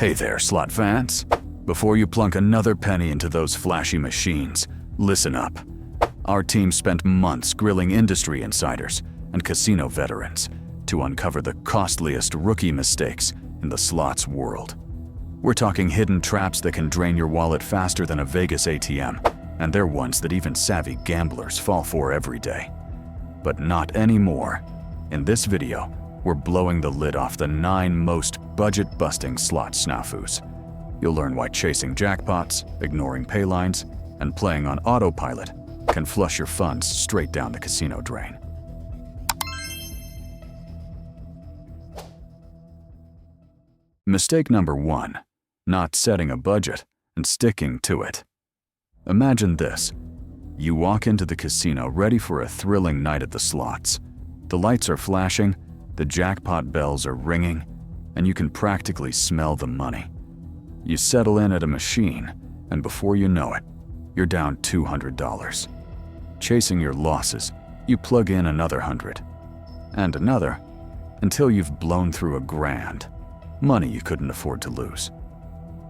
Hey there, slot fans. Before you plunk another penny into those flashy machines, listen up. Our team spent months grilling industry insiders and casino veterans to uncover the costliest rookie mistakes in the slots world. We're talking hidden traps that can drain your wallet faster than a Vegas ATM, and they're ones that even savvy gamblers fall for every day. But not anymore. In this video, we're blowing the lid off the 9 most budget-busting slot snafus. You'll learn why chasing jackpots, ignoring pay lines, and playing on autopilot can flush your funds straight down the casino drain. Mistake number 1. Not setting a budget and sticking to it. Imagine this. You walk into the casino ready for a thrilling night at the slots. The lights are flashing, the jackpot bells are ringing, and you can practically smell the money. You settle in at a machine, and before you know it, you're down $200. Chasing your losses, you plug in another 100, and another, until you've blown through $1,000, money you couldn't afford to lose.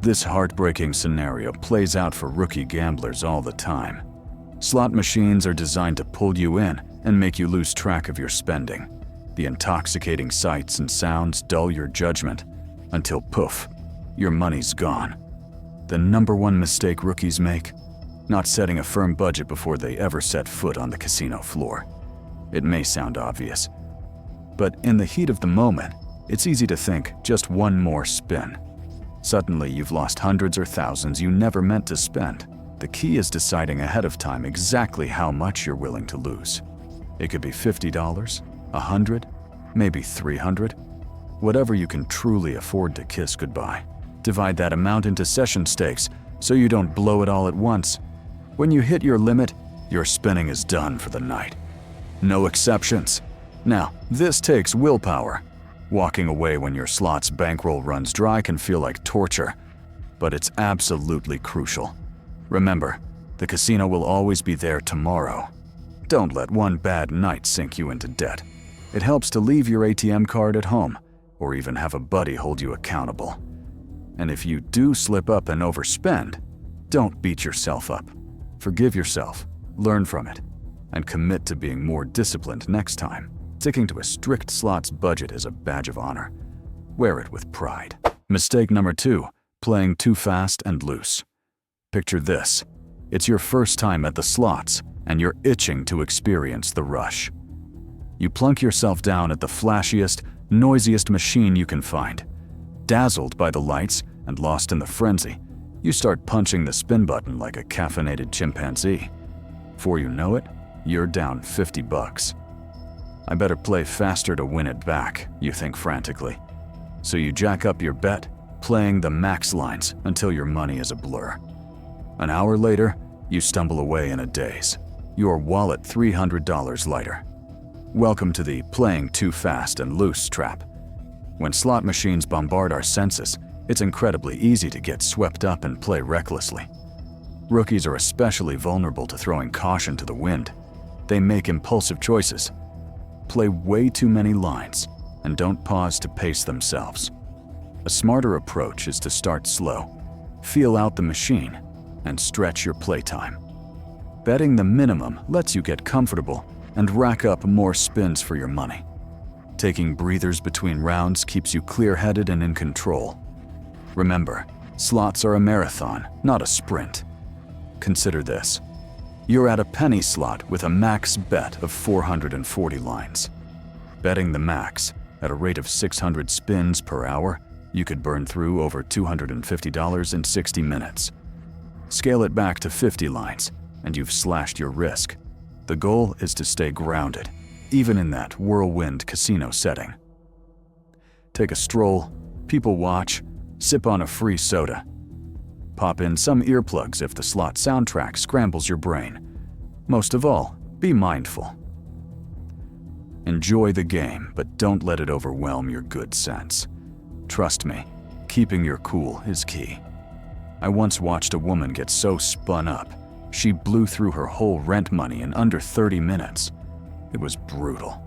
This heartbreaking scenario plays out for rookie gamblers all the time. Slot machines are designed to pull you in and make you lose track of your spending. The intoxicating sights and sounds dull your judgment until poof, your money's gone. The number 1 mistake rookies make? Not setting a firm budget before they ever set foot on the casino floor. It may sound obvious, but in the heat of the moment, it's easy to think just one more spin. Suddenly, you've lost hundreds or thousands you never meant to spend. The key is deciding ahead of time exactly how much you're willing to lose. It could be $50, $100, maybe $300. Whatever you can truly afford to kiss goodbye. Divide that amount into session stakes so you don't blow it all at once. When you hit your limit, your spinning is done for the night. No exceptions. Now, this takes willpower. Walking away when your slot's bankroll runs dry can feel like torture, but it's absolutely crucial. Remember, the casino will always be there tomorrow. Don't let one bad night sink you into debt. It helps to leave your ATM card at home, or even have a buddy hold you accountable. And if you do slip up and overspend, don't beat yourself up. Forgive yourself, learn from it, and commit to being more disciplined next time. Sticking to a strict slots budget is a badge of honor. Wear it with pride. Mistake number 2, playing too fast and loose. Picture this. It's your first time at the slots, and you're itching to experience the rush. You plunk yourself down at the flashiest, noisiest machine you can find. Dazzled by the lights and lost in the frenzy, you start punching the spin button like a caffeinated chimpanzee. Before you know it, you're down $50. I better play faster to win it back, you think frantically. So you jack up your bet, playing the max lines until your money is a blur. An hour later, you stumble away in a daze, your wallet $300 lighter. Welcome to the playing too fast and loose trap. When slot machines bombard our senses, it's incredibly easy to get swept up and play recklessly. Rookies are especially vulnerable to throwing caution to the wind. They make impulsive choices, play way too many lines, and don't pause to pace themselves. A smarter approach is to start slow, feel out the machine, and stretch your playtime. Betting the minimum lets you get comfortable and rack up more spins for your money. Taking breathers between rounds keeps you clear-headed and in control. Remember, slots are a marathon, not a sprint. Consider this. You're at a penny slot with a max bet of 440 lines. Betting the max, at a rate of 600 spins per hour, you could burn through over $250 in 60 minutes. Scale it back to 50 lines, and you've slashed your risk. The goal is to stay grounded, even in that whirlwind casino setting. Take a stroll, people watch, sip on a free soda. Pop in some earplugs if the slot soundtrack scrambles your brain. Most of all, be mindful. Enjoy the game, but don't let it overwhelm your good sense. Trust me, keeping your cool is key. I once watched a woman get so spun up, she blew through her whole rent money in under 30 minutes. It was brutal.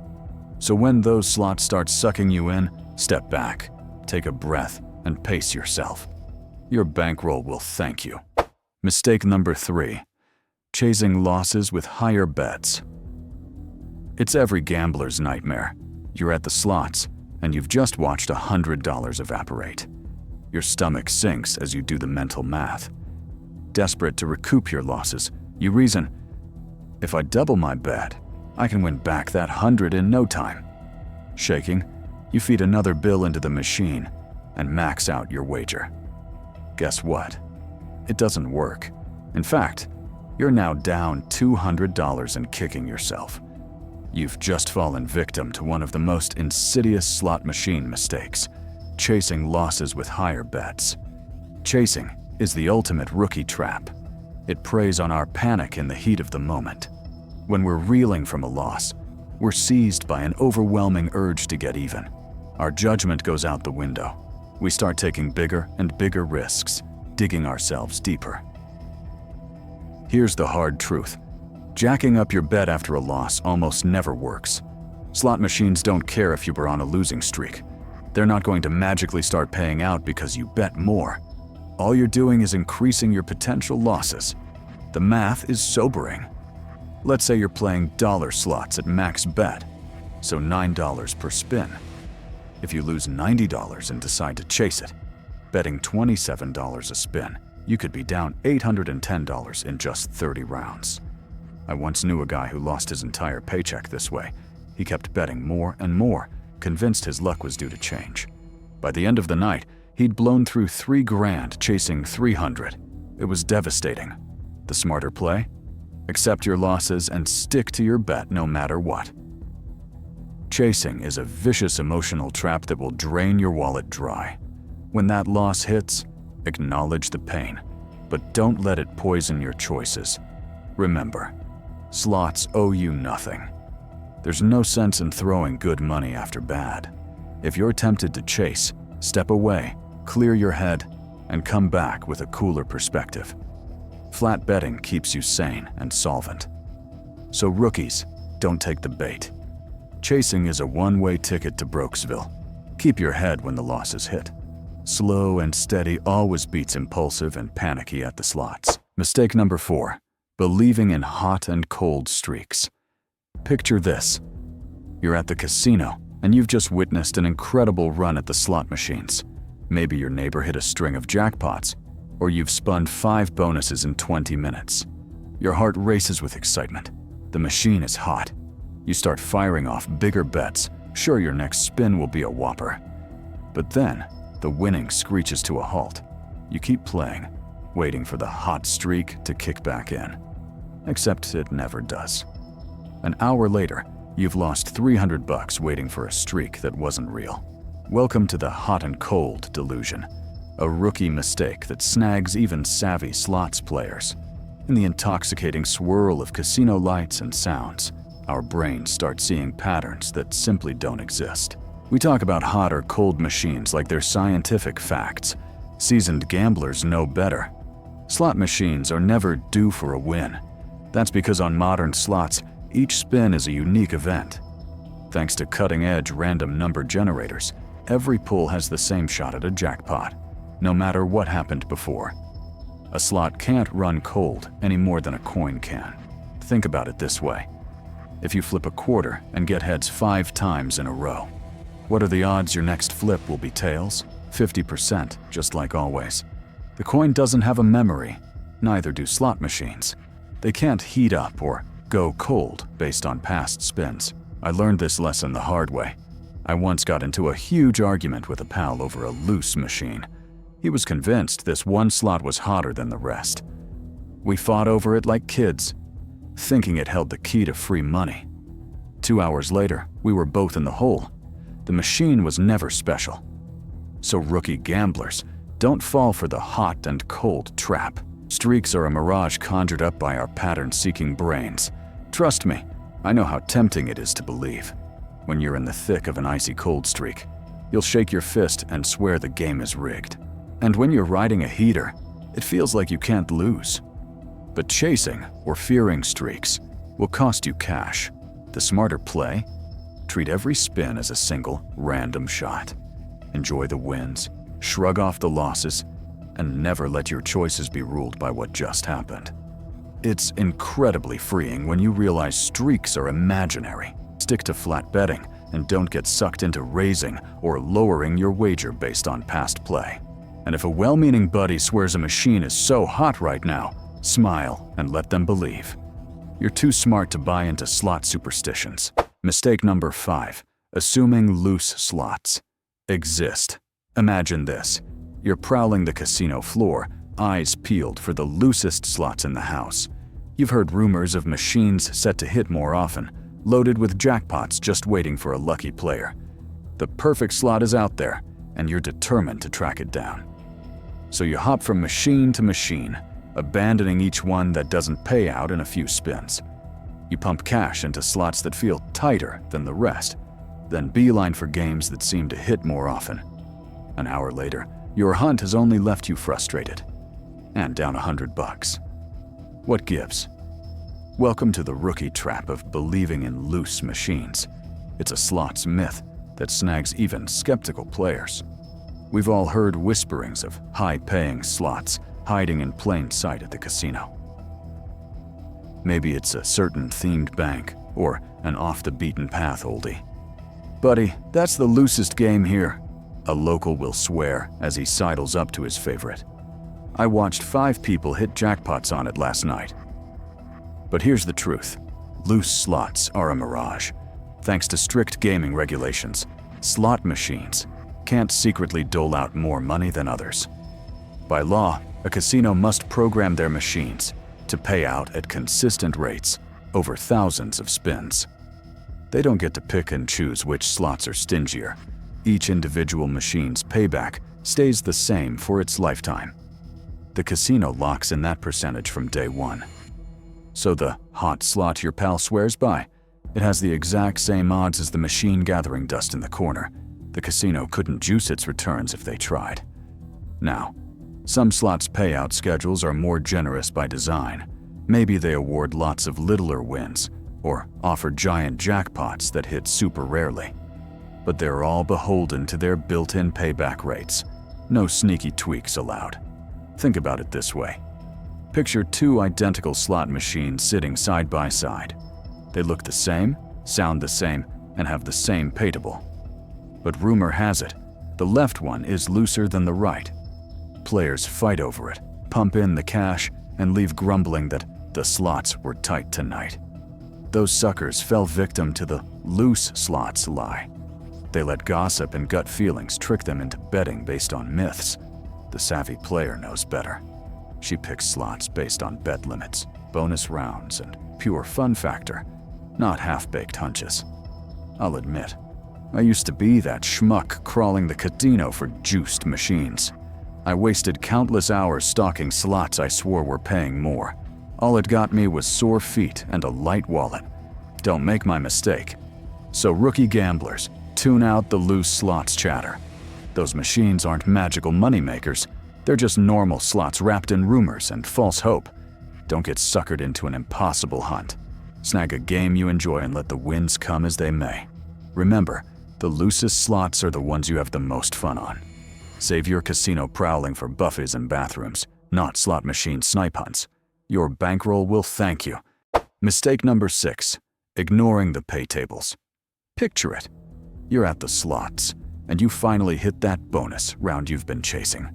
So when those slots start sucking you in, step back, take a breath, and pace yourself. Your bankroll will thank you. Mistake number 3. Chasing losses with higher bets. It's every gambler's nightmare. You're at the slots, and you've just watched $100 evaporate. Your stomach sinks as you do the mental math. Desperate to recoup your losses, you reason, if I double my bet, I can win back that 100 in no time. Shaking, you feed another bill into the machine and max out your wager. Guess what? It doesn't work. In fact, you're now down $200 and kicking yourself. You've just fallen victim to one of the most insidious slot machine mistakes, chasing losses with higher bets. Chasing is the ultimate rookie trap. It preys on our panic in the heat of the moment. When we're reeling from a loss, we're seized by an overwhelming urge to get even. Our judgment goes out the window. We start taking bigger and bigger risks, digging ourselves deeper. Here's the hard truth. Jacking up your bet after a loss almost never works. Slot machines don't care if you were on a losing streak. They're not going to magically start paying out because you bet more. All you're doing is increasing your potential losses. The math is sobering. Let's say you're playing dollar slots at max bet, so $9 per spin. If you lose $90 and decide to chase it, betting $27 a spin, you could be down $810 in just 30 rounds. I once knew a guy who lost his entire paycheck this way. He kept betting more and more, convinced his luck was due to change. By the end of the night, he'd blown through $3,000 chasing 300. It was devastating. The smarter play? Accept your losses and stick to your bet no matter what. Chasing is a vicious emotional trap that will drain your wallet dry. When that loss hits, acknowledge the pain, but don't let it poison your choices. Remember, slots owe you nothing. There's no sense in throwing good money after bad. If you're tempted to chase, step away, clear your head, and come back with a cooler perspective. Flat betting keeps you sane and solvent. So rookies, don't take the bait. Chasing is a one-way ticket to Brokesville. Keep your head when the losses hit. Slow and steady always beats impulsive and panicky at the slots. Mistake number 4. Believing in hot and cold streaks. Picture this. You're at the casino, and you've just witnessed an incredible run at the slot machines. Maybe your neighbor hit a string of jackpots, or you've spun 5 bonuses in 20 minutes. Your heart races with excitement. The machine is hot. You start firing off bigger bets, sure your next spin will be a whopper. But then, the winning screeches to a halt. You keep playing, waiting for the hot streak to kick back in. Except it never does. An hour later, you've lost $300 waiting for a streak that wasn't real. Welcome to the hot and cold delusion, a rookie mistake that snags even savvy slots players. In the intoxicating swirl of casino lights and sounds, our brains start seeing patterns that simply don't exist. We talk about hot or cold machines like they're scientific facts. Seasoned gamblers know better. Slot machines are never due for a win. That's because on modern slots, each spin is a unique event. Thanks to cutting-edge random number generators, every pull has the same shot at a jackpot, no matter what happened before. A slot can't run cold any more than a coin can. Think about it this way. If you flip a quarter and get heads 5 times in a row, what are the odds your next flip will be tails? 50%, just like always. The coin doesn't have a memory, neither do slot machines. They can't heat up or go cold based on past spins. I learned this lesson the hard way. I once got into a huge argument with a pal over a loose machine. He was convinced this one slot was hotter than the rest. We fought over it like kids, thinking it held the key to free money. 2 hours later, we were both in the hole. The machine was never special. So rookie gamblers, don't fall for the hot and cold trap. Streaks are a mirage conjured up by our pattern-seeking brains. Trust me, I know how tempting it is to believe. When you're in the thick of an icy cold streak, you'll shake your fist and swear the game is rigged. And when you're riding a heater, it feels like you can't lose. But chasing or fearing streaks will cost you cash. The smarter play? Treat every spin as a single, random shot. Enjoy the wins, shrug off the losses, and never let your choices be ruled by what just happened. It's incredibly freeing when you realize streaks are imaginary. Stick to flat betting and don't get sucked into raising or lowering your wager based on past play. And if a well-meaning buddy swears a machine is so hot right now, smile and let them believe. You're too smart to buy into slot superstitions. Mistake number 5. Assuming loose slots exist. Imagine this. You're prowling the casino floor, eyes peeled for the loosest slots in the house. You've heard rumors of machines set to hit more often, loaded with jackpots just waiting for a lucky player. The perfect slot is out there, and you're determined to track it down. So you hop from machine to machine, abandoning each one that doesn't pay out in a few spins. You pump cash into slots that feel tighter than the rest, then beeline for games that seem to hit more often. An hour later, your hunt has only left you frustrated and down $100. What gives? Welcome to the rookie trap of believing in loose machines. It's a slots myth that snags even skeptical players. We've all heard whisperings of high-paying slots hiding in plain sight at the casino. Maybe it's a certain themed bank or an off-the-beaten-path oldie. "Buddy, that's the loosest game here," a local will swear as he sidles up to his favorite. "I watched 5 people hit jackpots on it last night." But here's the truth. Loose slots are a mirage. Thanks to strict gaming regulations, slot machines can't secretly dole out more money than others. By law, a casino must program their machines to pay out at consistent rates over thousands of spins. They don't get to pick and choose which slots are stingier. Each individual machine's payback stays the same for its lifetime. The casino locks in that percentage from day one. So the hot slot your pal swears by, it has the exact same odds as the machine gathering dust in the corner. The casino couldn't juice its returns if they tried. Now, some slots' payout schedules are more generous by design. Maybe they award lots of littler wins or offer giant jackpots that hit super rarely. But they're all beholden to their built-in payback rates. No sneaky tweaks allowed. Think about it this way. Picture 2 identical slot machines sitting side by side. They look the same, sound the same, and have the same payable. But rumor has it, the left one is looser than the right. Players fight over it, pump in the cash, and leave grumbling that the slots were tight tonight. Those suckers fell victim to the loose slots lie. They let gossip and gut feelings trick them into betting based on myths. The savvy player knows better. She picks slots based on bet limits, bonus rounds, and pure fun factor, not half-baked hunches. I'll admit, I used to be that schmuck crawling the casino for juiced machines. I wasted countless hours stalking slots I swore were paying more. All it got me was sore feet and a light wallet. Don't make my mistake. So rookie gamblers, tune out the loose slots chatter. Those machines aren't magical moneymakers. They're just normal slots wrapped in rumors and false hope. Don't get suckered into an impossible hunt. Snag a game you enjoy and let the wins come as they may. Remember, the loosest slots are the ones you have the most fun on. Save your casino prowling for buffets and bathrooms, not slot machine snipe hunts. Your bankroll will thank you. Mistake number 6, ignoring the pay tables. Picture it. You're at the slots, and you finally hit that bonus round you've been chasing.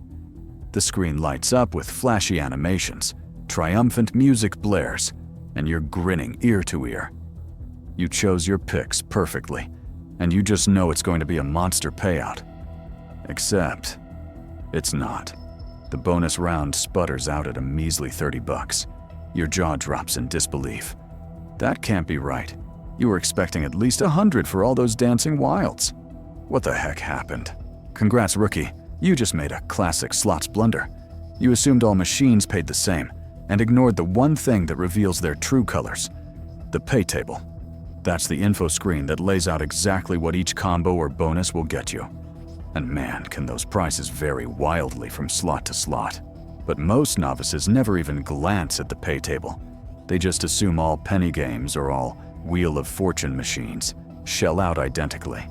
The screen lights up with flashy animations, triumphant music blares, and you're grinning ear to ear. You chose your picks perfectly, and you just know it's going to be a monster payout. Except, it's not. The bonus round sputters out at a measly $30. Your jaw drops in disbelief. That can't be right. You were expecting at least 100 for all those dancing wilds. What the heck happened? Congrats, rookie. You just made a classic slots blunder. You assumed all machines paid the same and ignored the one thing that reveals their true colors, the pay table. That's the info screen that lays out exactly what each combo or bonus will get you. And man, can those prices vary wildly from slot to slot. But most novices never even glance at the pay table. They just assume all penny games or all Wheel of Fortune machines shell out identically.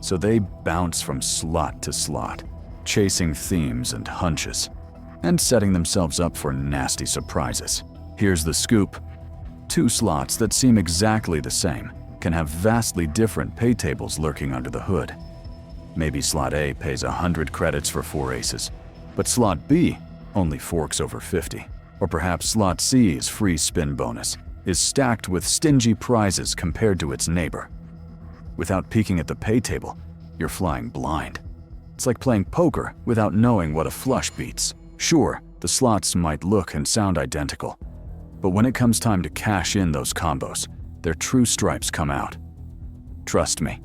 So they bounce from slot to slot, chasing themes and hunches, and setting themselves up for nasty surprises. Here's the scoop. 2 slots that seem exactly the same can have vastly different pay tables lurking under the hood. Maybe slot A pays 100 credits for 4 aces, but slot B only forks over 50. Or perhaps slot C's free spin bonus is stacked with stingy prizes compared to its neighbor. Without peeking at the pay table, you're flying blind. It's like playing poker without knowing what a flush beats. Sure, the slots might look and sound identical, but when it comes time to cash in those combos, their true stripes come out. Trust me,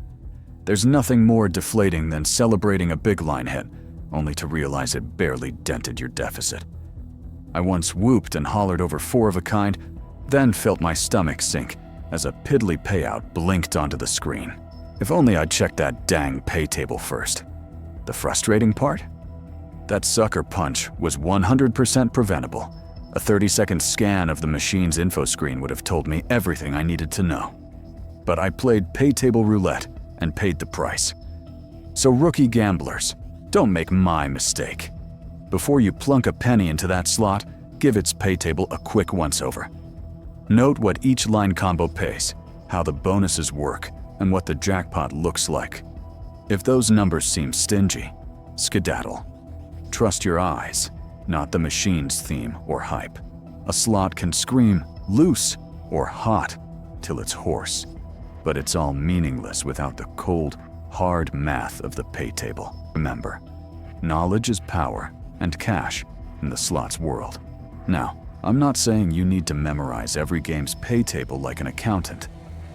there's nothing more deflating than celebrating a big line hit, only to realize it barely dented your deficit. I once whooped and hollered over 4 of a kind, then felt my stomach sink as a piddly payout blinked onto the screen. If only I'd checked that dang pay table first. The frustrating part? That sucker punch was 100% preventable. A 30-second scan of the machine's info screen would have told me everything I needed to know. But I played pay table roulette and paid the price. So rookie gamblers, don't make my mistake. Before you plunk a penny into that slot, give its pay table a quick once-over. Note what each line combo pays, how the bonuses work, and what the jackpot looks like. If those numbers seem stingy, skedaddle. Trust your eyes, not the machine's theme or hype. A slot can scream loose or hot till it's hoarse, but it's all meaningless without the cold, hard math of the pay table. Remember, knowledge is power and cash in the slots world. Now, I'm not saying you need to memorize every game's pay table like an accountant.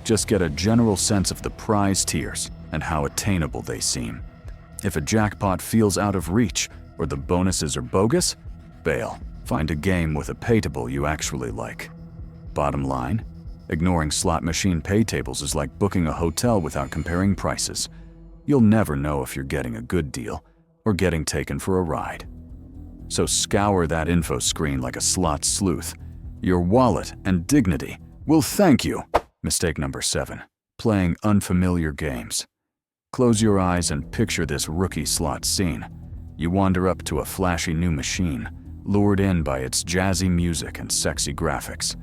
Just get a general sense of the prize tiers and how attainable they seem. If a jackpot feels out of reach or the bonuses are bogus, bail. Find a game with a pay table you actually like. Bottom line, ignoring slot machine pay tables is like booking a hotel without comparing prices. You'll never know if you're getting a good deal or getting taken for a ride. So scour that info screen like a slot sleuth. Your wallet and dignity will thank you. Mistake number 7, playing unfamiliar games. Close your eyes and picture this rookie slot scene. You wander up to a flashy new machine, lured in by its jazzy music and sexy graphics.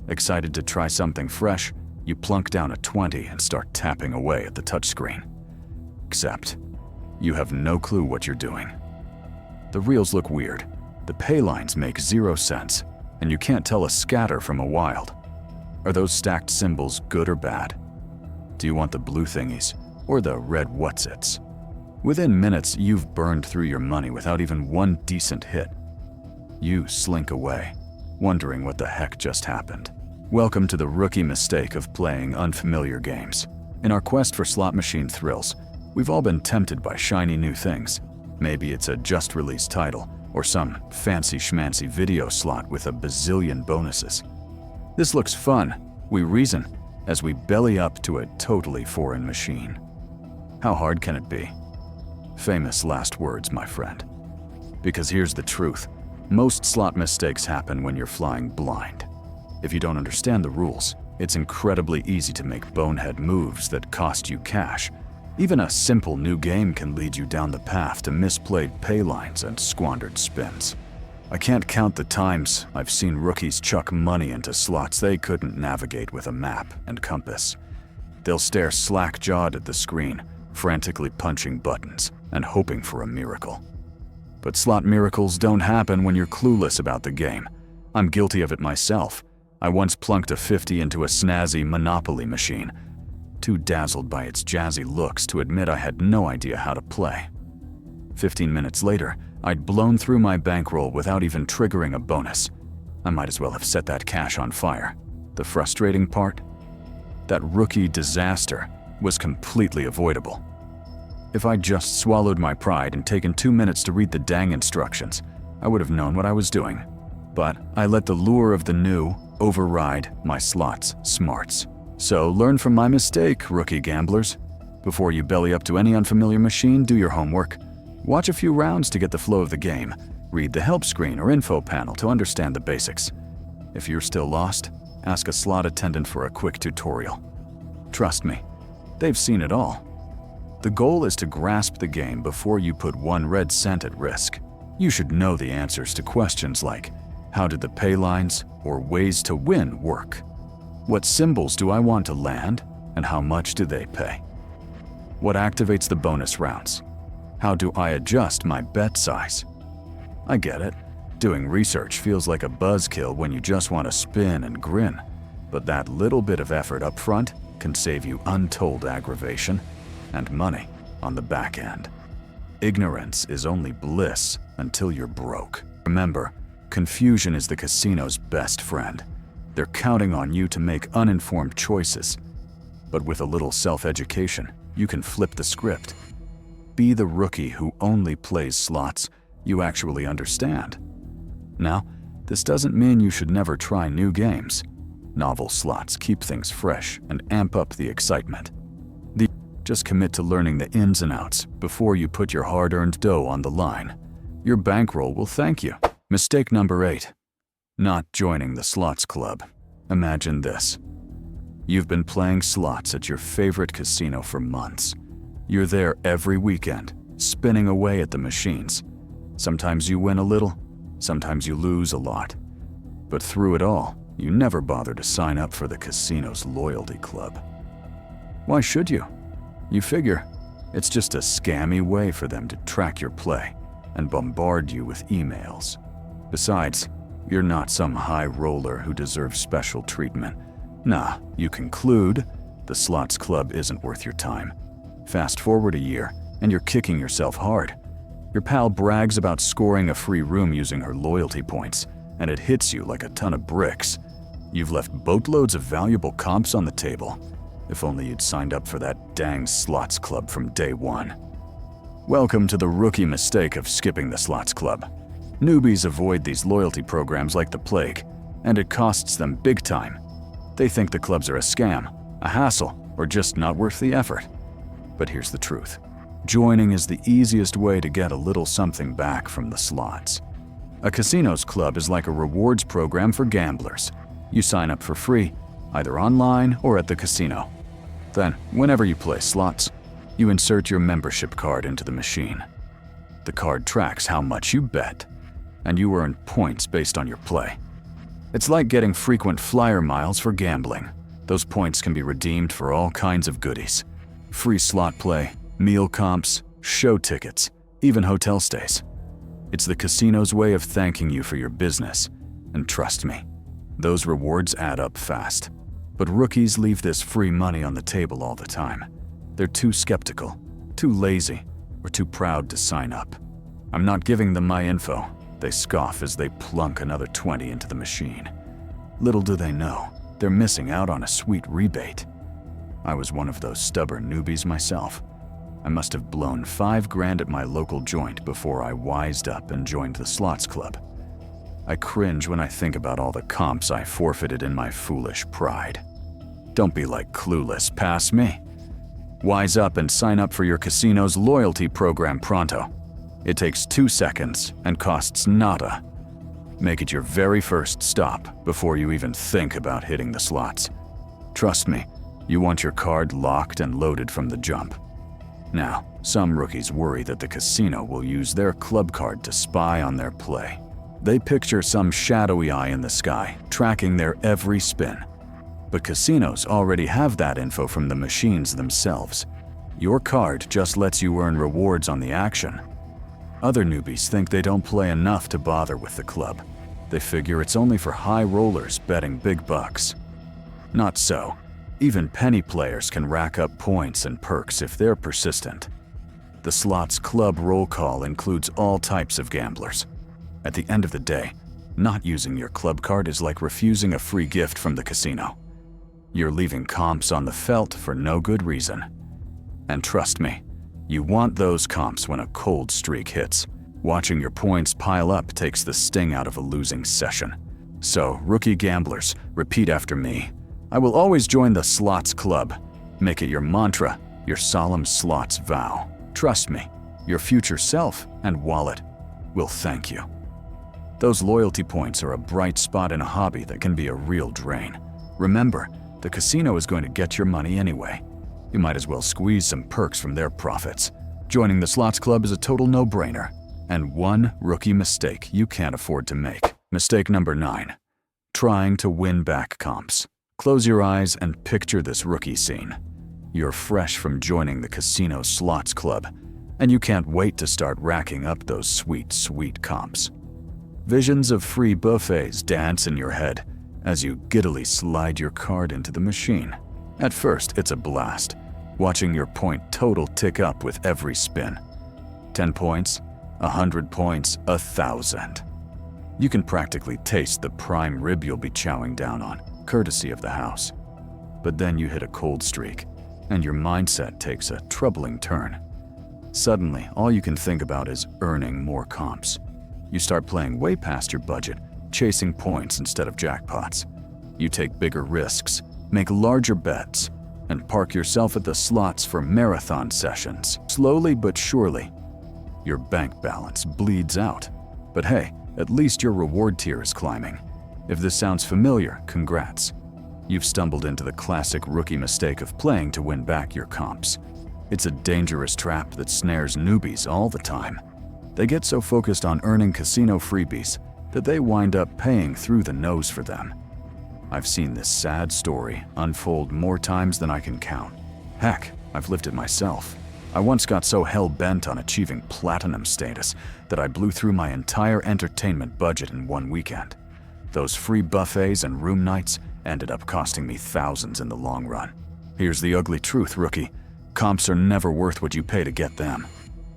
Excited to try something fresh, you plunk down a 20 and start tapping away at the touchscreen. Except, you have no clue what you're doing. The reels look weird, the pay lines make 0 sense, and you can't tell a scatter from a wild. Are those stacked symbols good or bad? Do you want the blue thingies or the red whatsits? Within minutes, you've burned through your money without even one decent hit. You slink away, wondering what the heck just happened. Welcome to the rookie mistake of playing unfamiliar games. In our quest for slot machine thrills, we've all been tempted by shiny new things. Maybe it's a just-released title, or some fancy schmancy video slot with a bazillion bonuses. This looks fun, we reason, as we belly up to a totally foreign machine. How hard can it be? Famous last words, my friend. Because here's the truth. Most slot mistakes happen when you're flying blind. If you don't understand the rules, it's incredibly easy to make bonehead moves that cost you cash. Even a simple new game can lead you down the path to misplayed pay lines and squandered spins. I can't count the times I've seen rookies chuck money into slots they couldn't navigate with a map and compass. They'll stare slack-jawed at the screen, frantically punching buttons and hoping for a miracle. But slot miracles don't happen when you're clueless about the game. I'm guilty of it myself. I once plunked a 50 into a snazzy Monopoly machine, too dazzled by its jazzy looks to admit I had no idea how to play. 15 minutes later, I'd blown through my bankroll without even triggering a bonus. I might as well have set that cash on fire. The frustrating part? That rookie disaster was completely avoidable. If I'd just swallowed my pride and taken 2 minutes to read the dang instructions, I would have known what I was doing. But I let the lure of the new override my slots smarts. So learn from my mistake, rookie gamblers. Before you belly up to any unfamiliar machine, do your homework. Watch a few rounds to get the flow of the game. Read the help screen or info panel to understand the basics. If you're still lost, ask a slot attendant for a quick tutorial. Trust me, they've seen it all. The goal is to grasp the game before you put 1 red cent at risk. You should know the answers to questions like, how did the pay lines or ways to win work? What symbols do I want to land, and how much do they pay? What activates the bonus rounds? How do I adjust my bet size? I get it. Doing research feels like a buzzkill when you just want to spin and grin, but that little bit of effort up front can save you untold aggravation and money on the back end. Ignorance is only bliss until you're broke. Remember, confusion is the casino's best friend. They're counting on you to make uninformed choices. But with a little self-education, you can flip the script. Be the rookie who only plays slots you actually understand. Now, this doesn't mean you should never try new games. Novel slots keep things fresh and amp up the excitement. Just commit to learning the ins and outs before you put your hard-earned dough on the line. Your bankroll will thank you. Mistake number 8. Not joining the slots club. Imagine this. You've been playing slots at your favorite casino for months. You're there every weekend, spinning away at the machines. Sometimes you win a little, sometimes you lose a lot. But through it all, you never bother to sign up for the casino's loyalty club. Why should you? You figure it's just a scammy way for them to track your play and bombard you with emails. Besides, you're not some high roller who deserves special treatment. Nah, you conclude the slots club isn't worth your time. Fast forward a year, and you're kicking yourself hard. Your pal brags about scoring a free room using her loyalty points, and it hits you like a ton of bricks. You've left boatloads of valuable comps on the table. If only you'd signed up for that dang slots club from day one. Welcome to the rookie mistake of skipping the slots club. Newbies avoid these loyalty programs like the plague, and it costs them big time. They think the clubs are a scam, a hassle, or just not worth the effort. But here's the truth. Joining is the easiest way to get a little something back from the slots. A casino's club is like a rewards program for gamblers. You sign up for free, either online or at the casino. Then, whenever you play slots, you insert your membership card into the machine. The card tracks how much you bet, and you earn points based on your play. It's like getting frequent flyer miles for gambling. Those points can be redeemed for all kinds of goodies. Free slot play, meal comps, show tickets, even hotel stays. It's the casino's way of thanking you for your business, and trust me, those rewards add up fast. But rookies leave this free money on the table all the time. They're too skeptical, too lazy, or too proud to sign up. I'm not giving them my info. They scoff as they plunk another 20 into the machine. Little do they know, they're missing out on a sweet rebate. I was one of those stubborn newbies myself. I must have blown $5,000 at my local joint before I wised up and joined the slots club. I cringe when I think about all the comps I forfeited in my foolish pride. Don't be like clueless past me. Wise up and sign up for your casino's loyalty program pronto. It takes 2 seconds and costs nada. Make it your very first stop before you even think about hitting the slots. Trust me, you want your card locked and loaded from the jump. Now, some rookies worry that the casino will use their club card to spy on their play. They picture some shadowy eye in the sky, tracking their every spin. But casinos already have that info from the machines themselves. Your card just lets you earn rewards on the action. Other newbies think they don't play enough to bother with the club. They figure it's only for high rollers betting big bucks. Not so. Even penny players can rack up points and perks if they're persistent. The slots club roll call includes all types of gamblers. At the end of the day, not using your club card is like refusing a free gift from the casino. You're leaving comps on the felt for no good reason. And trust me, you want those comps when a cold streak hits. Watching your points pile up takes the sting out of a losing session. So, rookie gamblers, repeat after me. I will always join the slots club. Make it your mantra, your solemn slots vow. Trust me, your future self and wallet will thank you. Those loyalty points are a bright spot in a hobby that can be a real drain. Remember, the casino is going to get your money anyway. You might as well squeeze some perks from their profits. Joining the slots club is a total no-brainer. And one rookie mistake you can't afford to make. Mistake number 9. Trying to win back comps. Close your eyes and picture this rookie scene. You're fresh from joining the casino slots club, and you can't wait to start racking up those sweet, sweet comps. Visions of free buffets dance in your head as you giddily slide your card into the machine. At first, it's a blast, watching your point total tick up with every spin. 10 points, 100 points, 1,000. You can practically taste the prime rib you'll be chowing down on, courtesy of the house. But then you hit a cold streak, and your mindset takes a troubling turn. Suddenly, all you can think about is earning more comps. You start playing way past your budget, chasing points instead of jackpots. You take bigger risks, make larger bets, and park yourself at the slots for marathon sessions. Slowly but surely, your bank balance bleeds out. But hey, at least your reward tier is climbing. If this sounds familiar, congrats. You've stumbled into the classic rookie mistake of playing to win back your comps. It's a dangerous trap that snares newbies all the time. They get so focused on earning casino freebies that they wind up paying through the nose for them. I've seen this sad story unfold more times than I can count. Heck, I've lived it myself. I once got so hell-bent on achieving platinum status that I blew through my entire entertainment budget in one weekend. Those free buffets and room nights ended up costing me thousands in the long run. Here's the ugly truth, rookie. Comps are never worth what you pay to get them.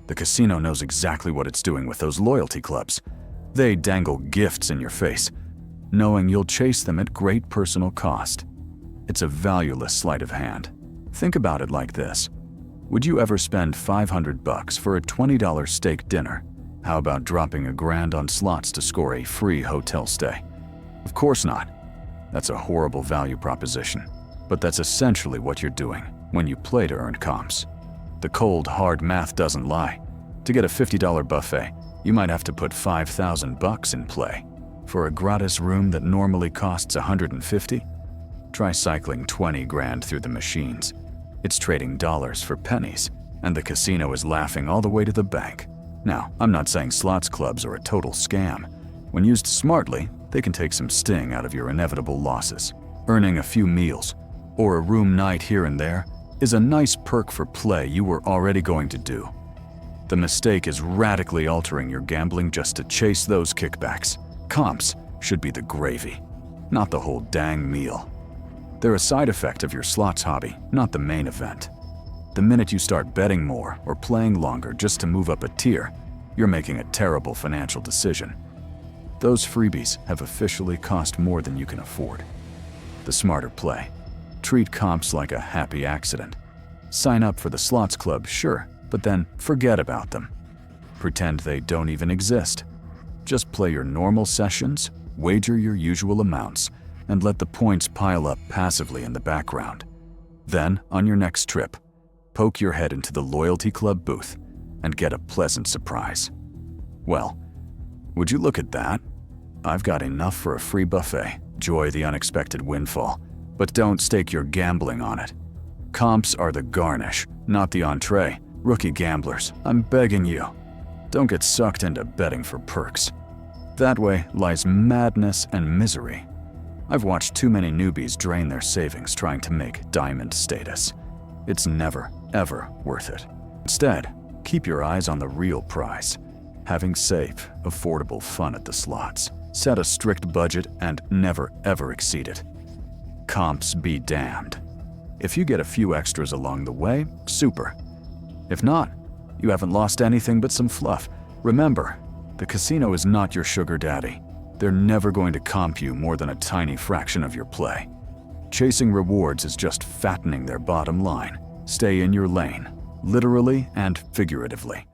The casino knows exactly what it's doing with those loyalty clubs. They dangle gifts in your face, knowing you'll chase them at great personal cost. It's a valueless sleight of hand. Think about it like this. Would you ever spend $500 for a $20 steak dinner? How about dropping $1,000 on slots to score a free hotel stay? Of course not. That's a horrible value proposition. But that's essentially what you're doing when you play to earn comps. The cold, hard math doesn't lie. To get a $50 buffet, you might have to put $5,000 in play. For a gratis room that normally costs $150? Try cycling $20,000 through the machines. It's trading dollars for pennies, and the casino is laughing all the way to the bank. Now, I'm not saying slots clubs are a total scam. When used smartly, they can take some sting out of your inevitable losses. Earning a few meals, or a room night here and there, is a nice perk for play you were already going to do. The mistake is radically altering your gambling just to chase those kickbacks. Comps should be the gravy, not the whole dang meal. They're a side effect of your slots hobby, not the main event. The minute you start betting more or playing longer just to move up a tier, you're making a terrible financial decision. Those freebies have officially cost more than you can afford. The smarter play. Treat comps like a happy accident. Sign up for the slots club, sure, but then forget about them. Pretend they don't even exist. Just play your normal sessions, wager your usual amounts, and let the points pile up passively in the background. Then, on your next trip, poke your head into the loyalty club booth and get a pleasant surprise. Well, would you look at that? I've got enough for a free buffet. Enjoy the unexpected windfall, but don't stake your gambling on it. Comps are the garnish, not the entree. Rookie gamblers, I'm begging you, don't get sucked into betting for perks. That way lies madness and misery. I've watched too many newbies drain their savings trying to make diamond status. It's never, ever worth it. Instead, keep your eyes on the real prize. Having safe, affordable fun at the slots. Set a strict budget and never, ever exceed it. Comps be damned. If you get a few extras along the way, super. If not, you haven't lost anything but some fluff. Remember, the casino is not your sugar daddy. They're never going to comp you more than a tiny fraction of your play. Chasing rewards is just fattening their bottom line. Stay in your lane, literally and figuratively.